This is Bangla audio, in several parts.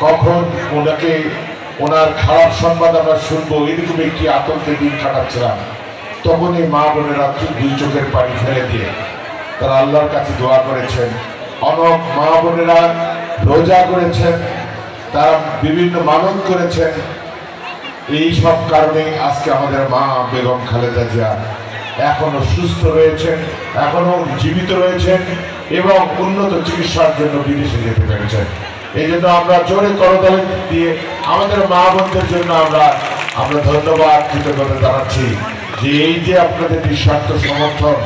কখন ওনাকে ওনার খারাপ সংবাদ আমরা শুনবো এরকম একটি আতঙ্কে দিন কাটাচ্ছিলাম, তখন এই মা বোনেরা দুই চোখের পানি ফেলে দিয়ে তারা আল্লাহর কাছে দোয়া করেছেন। অনেক মা বোনেরা রোজা করেছেন, তারা বিভিন্ন মানত করেছেন। এই সব কারণে আজকে আমাদের মা বেগম খালেদা জিয়া এখনো সুস্থ রয়েছেন, এখনো জীবিত রয়েছেন এবং উন্নত চিকিৎসার জন্য বিদেশে যেতে পেরেছেন। এই জন্য আমরা জোরে করতালি দিয়ে আমাদের মা বোনদের জন্য আমরা ধন্যবাদ কৃতজ্ঞতা জানাচ্ছি যে এই যে আপনাদের নিঃস্বার্থ সমর্থন,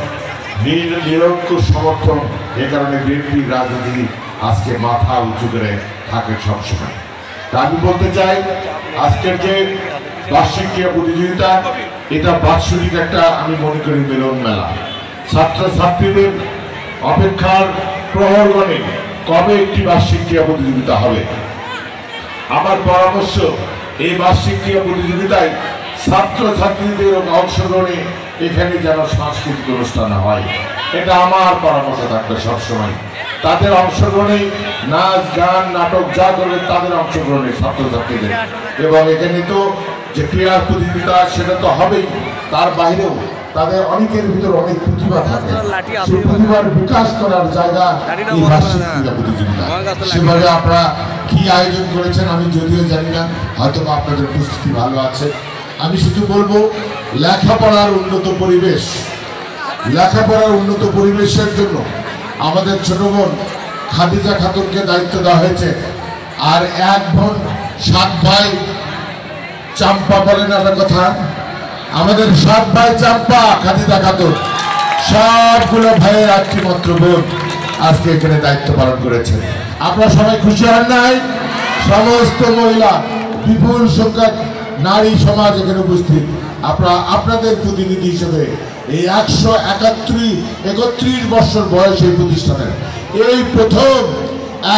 নিরঙ্কুশ সমর্থন, এ কারণে বিএনপি রাজনীতি আজকে মাথা উঁচু করে থাকে সবসময়। তা আমি বলতে চাই আজকের যে বার্ষিক ক্রীড়া প্রতিযোগিতা, এটা বাৎসরিক একটা আমি মনে করি মিলন মেলা। ছাত্রছাত্রীদের অপেক্ষার প্রহরগণে কবে একটি বার্ষিক ক্রীড়া প্রতিযোগিতা হবে। আমার পরামর্শ এই বার্ষিক ক্রীড়া প্রতিযোগিতায় ছাত্রছাত্রীদের অংশগ্রহণে এখানে যেন সাংস্কৃতিক অনুষ্ঠান হয়, এটা আমার পরামর্শ থাকবে সবসময়। তাদের অংশগ্রহণে নাচ গান নাটক যা করবে তাদের অংশগ্রহণে ছাত্রছাত্রীদের, এবং এখানে তো যে ক্রীড়া প্রতিযোগিতা সেটা তো হবেই, তার বাইরেও তাদের অনেকের ভিতর অনেক প্রতিভা থাকে, সেই প্রতিভার বিকাশ করার জায়গা এই বার্ষিক ক্রীড়া প্রতিযোগিতা। সেভাবে আপনারা কি আয়োজন করেছেন আমি যদিও জানি না, হয়তো আপনাদের প্রস্তুতি ভালো আছে। আমি শুধু বলবো লেখাপড়ার উন্নত পরিবেশ, লেখাপড়ার উন্নত পরিবেশের জন্য আমাদের ছোট বোন খাদিজা খাতুনকে দায়িত্ব দেওয়া হয়েছে। আর এক বোন সাত ভাই চাম্পা বলেন একটা কথা, আমাদের সাত ভাই চাম্পা খাদিজা খাতুন সবগুলো ভাইয়ের একটি মাত্র বোন আজকে এখানে দায়িত্ব পালন করেছেন। আপনারা সবাই খুশি হন নাই? সমস্ত মহিলা, বিপুল সংখ্যক নারী সমাজ এখানে উপস্থিত। আপনাদের প্রতিনিধি হিসেবে এই 131 বছর বয়স এই প্রতিষ্ঠানের এই প্রথম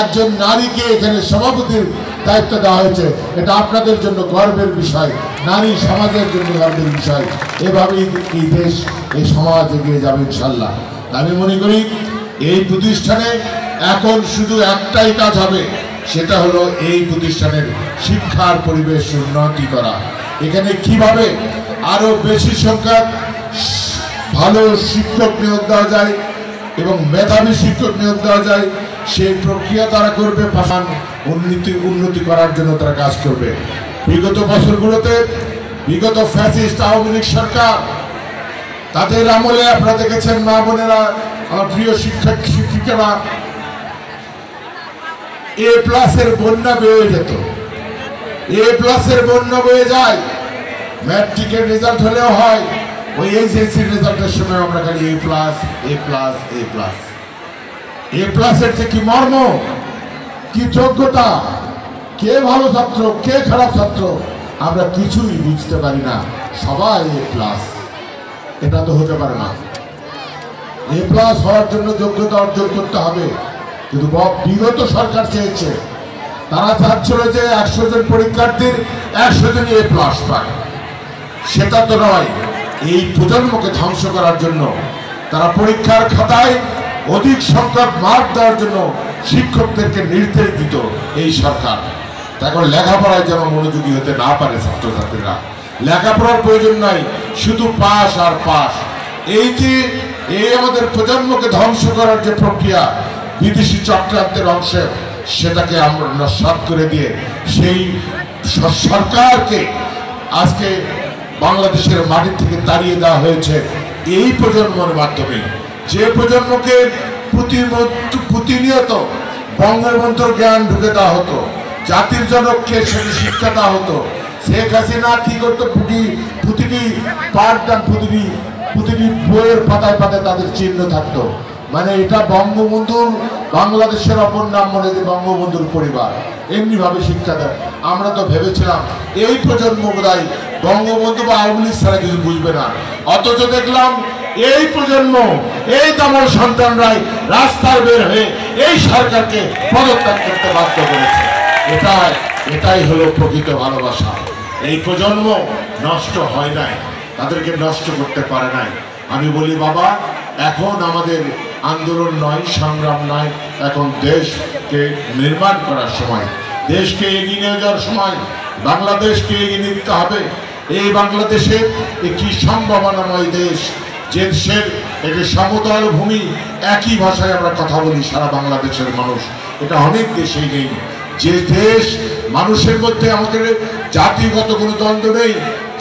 একজন নারীকে এখানে সভাপতির দায়িত্ব দেওয়া হয়েছে। এটা আপনাদের জন্য গর্বের বিষয়, নারী সমাজের জন্য গর্বের বিষয়। এভাবেই এই দেশ, এই সমাজ এগিয়ে যাবে ইনশাল্লাহ। আমি মনে করি এই প্রতিষ্ঠানে এখন শুধু একটাই কাজ হবে, সেটা হলো এই প্রতিষ্ঠানের শিক্ষার পরিবেশ উন্নতি করা। এখানে কিভাবে আরো বেশি সংখ্যক ভালো শিক্ষক নিয়োগ দেওয়া যায় এবং মেধাবী শিক্ষক নিয়োগ দেওয়া যায়, সেই প্রক্রিয়া তারা করবে, ভাষার উন্নতি করার জন্য তারা কাজ করবে। বিগত বছরগুলোতে বিগত ফ্যাসিস্ট আওয়ামী লীগ সরকার, তাদের আমলে আপনারা দেখেছেন মা বোনেরা, আমার প্রিয় শিক্ষিকারা, A+ বন্যা বয়ে যেত, A+ বন্যা বয়ে যায়। ম্যাট্রিকের রেজাল্ট হলেও হয়, ওই এইচএসসি রেজাল্টের সময় আমরা খালি A+, এর যে কি মর্ম, কি যোগ্যতা, কে ভালো ছাত্র কে খারাপ ছাত্র আমরা কিছুই বুঝতে পারি না, সবাই A+। এটা তো হতে পারে না। A+ হওয়ার জন্য যোগ্যতা অর্জন করতে হবে। কিন্তু বিগত সরকার চেয়েছে, তারা চাচ্ছিল যে 100 জন পরীক্ষার্থীর 100 জনই A+ পায়। সেটা তো নয়। এই প্রজন্মকে ধ্বংস করার জন্য তারা পরীক্ষার খাতায় অধিক সংখ্যক মার্ক দেওয়ার জন্য শিক্ষকদেরকে নির্দেশ দিত এই সরকার। এখন লেখাপড়ায় যেন মনোযোগী হতে না পারে ছাত্রছাত্রীরা। লেখাপড়ার প্রয়োজন নাই, শুধু পাস আর পাস। এই আমাদের প্রজন্মকে ধ্বংস করার যে প্রক্রিয়া, বিদেশি চক্রান্তের অংশে, সেটাকে আমরা নস্যাৎ করে দিয়ে সেই সরকারকে আজকে বাংলাদেশের মাটি থেকে তাড়িয়ে দেওয়া হয়েছে এই প্রজন্মের মাধ্যমে। যে প্রজন্মকে প্রতিনিয়ত বঙ্গবন্ধুর জ্ঞান ঢুকে দেওয়া হতো, জাতির জনককে সেটি শিক্ষা দেওয়া হতো। শেখ হাসিনা কি করতো, প্রতিটি পাঠদান, প্রতিটি বইয়ের পাতায় পাতায় তাদের চিহ্ন থাকতো, মানে এটা বঙ্গবন্ধুর, বাংলাদেশের অপর নাম মনে যে বঙ্গবন্ধুর পরিবার, এমনি ভাবে শিক্ষা দেয়। আমরা তো ভেবেছিলাম এই প্রজন্ম বোধহয় বঙ্গবন্ধু বা আওয়ামী লীগ ছাড়া কিছু বুঝবে না, অথচ দেখলাম এই প্রজন্ম, এই দামল সন্তানরাই রাস্তায় বের হয়ে এই সরকারকে পদত্যাগ করতে বাধ্য করেছে। এটাই হলো প্রকৃত ভালোবাসা। এই প্রজন্ম নষ্ট হয় নাই, তাদেরকে নষ্ট করতে পারে নাই। আমি বলি বাবা, এখন আমাদের আন্দোলন নয়, সংগ্রাম নয়, এখন দেশ দেশকে নির্মাণ করার সময়, দেশকে এগিয়ে নিয়ে যাওয়ার সময় বাংলাদেশকে এগিয়ে নিতে হবে। এই বাংলাদেশের একটি সম্ভাবনাময় দেশ, যে দেশের একটি সমতল ভূমি, একই ভাষায় আমরা কথা বলি সারা বাংলাদেশের মানুষ, এটা অনেক দেশেই নেই। যে দেশ মানুষের মধ্যে আমাদের জাতিগত কোনো দ্বন্দ্ব নেই,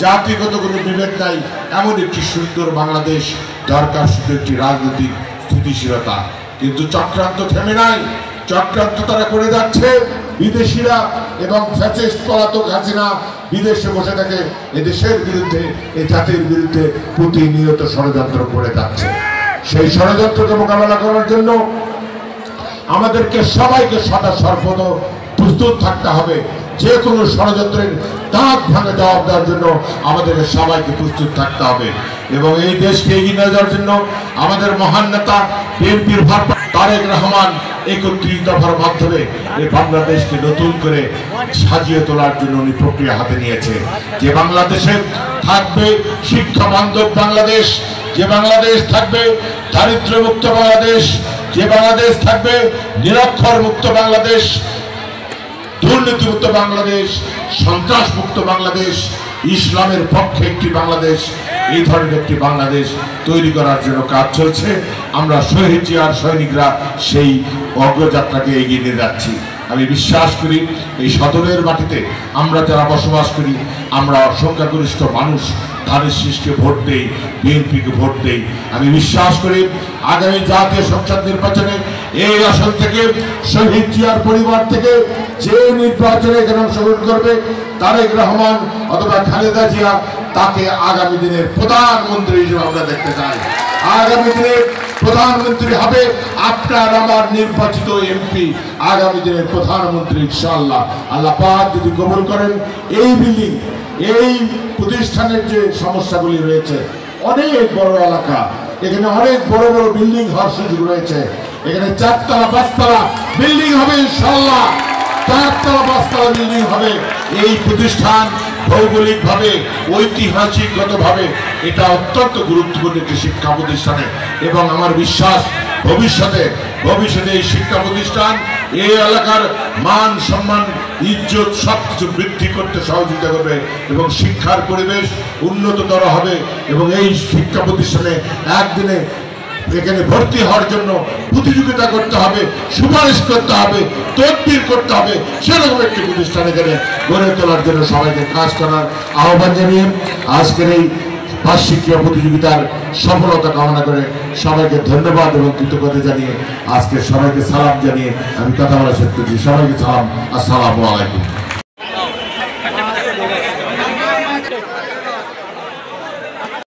জাতিগত কোনো বিভেদ নাই, এমন একটি সুন্দর বাংলাদেশ দরকার শুধু একটি রাজনৈতিক স্থিতিশীলতা। কিন্তু চক্রান্ত থেমে নাই, চক্রান্ত তারা করে যাচ্ছে বিদেশিরা এবং ফ্যাসিস্ট পলাতক হাসিনা বিদেশে বসে থাকে এদেশের বিরুদ্ধে, এই জাতির বিরুদ্ধে প্রতিনিয়ত ষড়যন্ত্র করে যাচ্ছে। সেই ষড়যন্ত্রকে মোকাবেলা করার জন্য আমাদেরকে সবাইকে সদা সর্বদা প্রস্তুত থাকতে হবে। যে কোনো ষড়যন্ত্রের দাঁত ভাঙে জবাব দেওয়ার জন্য আমাদেরকে সবাইকে প্রস্তুত থাকতে হবে। এবং এই দেশকে এগিয়ে নিয়ে যাওয়ার জন্য আমাদের মহান নেতা বিএনপির ভারপ্রাপ্ত তারেক রহমান ৩১ দফার মাধ্যমে এই বাংলাদেশকে নতুন করে সাজিয়ে তোলার জন্য উনি প্রক্রিয়া হাতে নিয়েছে। যে বাংলাদেশে থাকবে শিক্ষা বান্ধব বাংলাদেশ, যে বাংলাদেশ থাকবে দারিদ্র্য মুক্ত বাংলাদেশ, যে বাংলাদেশ থাকবে নিরক্ষর মুক্ত বাংলাদেশ, দুর্নীতিমুক্ত বাংলাদেশ, সন্ত্রাস মুক্ত বাংলাদেশ, ইসলামের পক্ষে একটি বাংলাদেশ, এই ধরনের একটি বাংলাদেশ তৈরি করার জন্য কাজ চলছে। আমরা শহীদ জিয়ার সৈনিকরা সেই অগ্রযাত্রাকে এগিয়ে নিয়ে যাচ্ছি। আমি বিশ্বাস করি এই সদরের মাটিতে আমরা যারা বসবাস করি, আমরা সংখ্যাগরিষ্ঠ মানুষ ধানের শীষকে ভোট দেই, বিএনপিকে ভোট দেই। আমি বিশ্বাস করি আগামী জাতীয় সংসদ নির্বাচনে এই আসন থেকে শহীদ জিয়ার পরিবার থেকে যে নির্বাচনে এখানে অংশগ্রহণ করবে তারেক রহমান অথবা খালেদা জিয়া, তাকে আগামী দিনের প্রধানমন্ত্রী হিসেবে আমরা দেখতে চাই। আগামী দিনের প্রধানমন্ত্রী হবে আপনার আমার নির্বাচিত এমপি, আগামী দিনের প্রধানমন্ত্রী ইনশাআল্লাহ। আল্লাহ পাক যদি কবুল করেন। এই বিল্ডিং, এই প্রতিষ্ঠানের যে সমস্যাগুলি রয়েছে, অনেক বড় এলাকা, এখানে অনেক বড় বড় বিল্ডিং হওয়ার সুযোগ রয়েছে। এখানে 4 তলা 5 তলা বিল্ডিং হবে ইনশাআল্লাহ, 4 তলা 5 তলা বিল্ডিং হবে। এই প্রতিষ্ঠান ভৌগোলিকভাবে ঐতিহাসিকগতভাবে এটা অত্যন্ত গুরুত্বপূর্ণ একটি শিক্ষা প্রতিষ্ঠানে, এবং আমার বিশ্বাস ভবিষ্যতে এই শিক্ষা প্রতিষ্ঠান এই এলাকার মান সম্মান ইজ্জত সবকিছু বৃদ্ধি করতে সহযোগিতা করবে এবং শিক্ষার পরিবেশ উন্নততর হবে। এবং এই শিক্ষা প্রতিষ্ঠানে একদিনে এখানে ভর্তি হওয়ার জন্য প্রতিযোগিতা করতে হবে, সুপারিশ করতে হবে, তদবির করতে হবে, সেরকম একটি প্রতিষ্ঠান এখানে গড়ে তোলার জন্য সবাইকে কাজ করার আহ্বান জানিয়ে আজকের এই বার্ষিক ক্রীড়া প্রতিযোগিতার সফলতা কামনা করে সবাইকে ধন্যবাদ এবং কৃতজ্ঞতা জানিয়ে আজকে সবাইকে সালাম জানিয়ে আমি কথা বলা শেষ করছি। সবাইকে সালাম, আসসালামু আলাইকুম।